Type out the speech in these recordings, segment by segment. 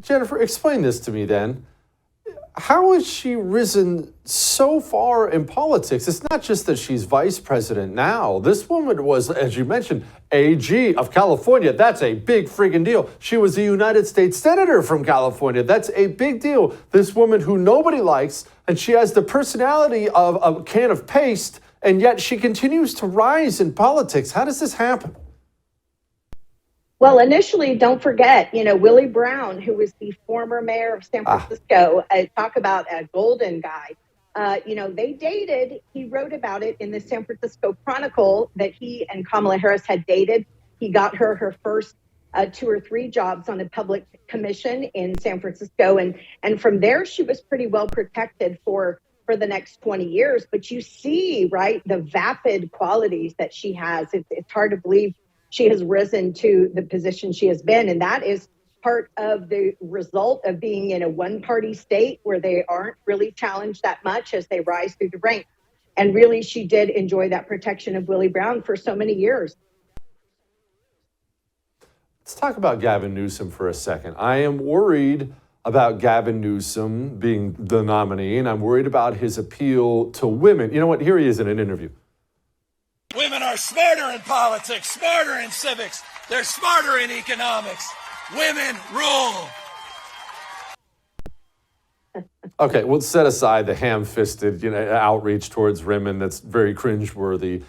Jennifer, explain this to me then. How has she risen so far in politics? It's not just that she's vice president now. This woman was, as you mentioned, AG of California. That's a big friggin' deal. She was a United States senator from California. That's a big deal. This woman who nobody likes, and she has the personality of a can of paste, and yet she continues to rise in politics. How does this happen? Well, initially, don't forget, Willie Brown, who was the former mayor of San Francisco, talk about a golden guy. They dated. He wrote about it in the San Francisco Chronicle that he and Kamala Harris had dated. He got her first 2 or 3 jobs on a public commission in San Francisco. And from there, she was pretty well protected for the next 20 years. But you see, right, the vapid qualities that she has. It's hard to believe she has risen to the position she has been. And that is part of the result of being in a one-party state where they aren't really challenged that much as they rise through the ranks. And really, she did enjoy that protection of Willie Brown for so many years. Let's talk about Gavin Newsom for a second. I am worried about Gavin Newsom being the nominee, and I'm worried about his appeal to women. You know what? Here he is in an interview. Women are smarter in politics, smarter in civics. They're smarter in economics. Women rule. Okay, we'll set aside the ham-fisted, outreach towards women that's very cringeworthy.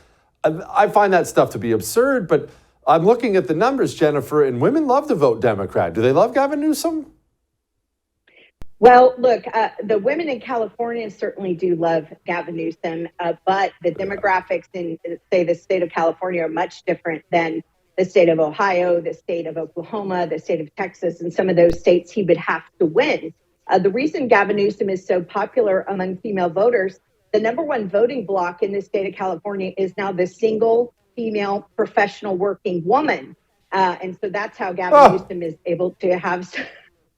I find that stuff to be absurd, but I'm looking at the numbers, Jennifer, and women love to vote Democrat. Do they love Gavin Newsom? Well, look, the women in California certainly do love Gavin Newsom, but the demographics in, say, the state of California are much different than the state of Ohio, the state of Oklahoma, the state of Texas, and some of those states he would have to win. The reason Gavin Newsom is so popular among female voters, the number one voting bloc in the state of California is now the single female professional working woman. And so that's how Gavin Newsom is able to have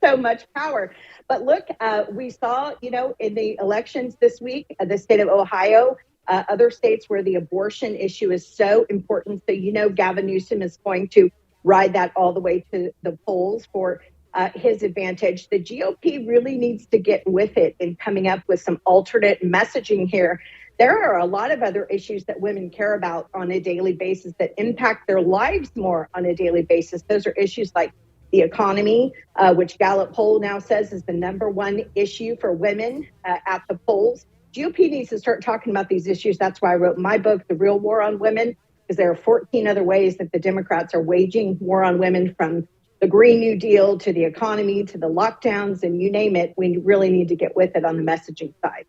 so much power. But look, we saw, in the elections this week, the state of Ohio, other states where the abortion issue is so important. So, Gavin Newsom is going to ride that all the way to the polls for his advantage. The GOP really needs to get with it in coming up with some alternate messaging here. There are a lot of other issues that women care about on a daily basis that impact their lives more on a daily basis. Those are issues like the economy, which Gallup poll now says is the number one issue for women at the polls. GOP needs to start talking about these issues. That's why I wrote my book, The Real War on Women, because there are 14 other ways that the Democrats are waging war on women, from the Green New Deal to the economy to the lockdowns, and you name it. We really need to get with it on the messaging side.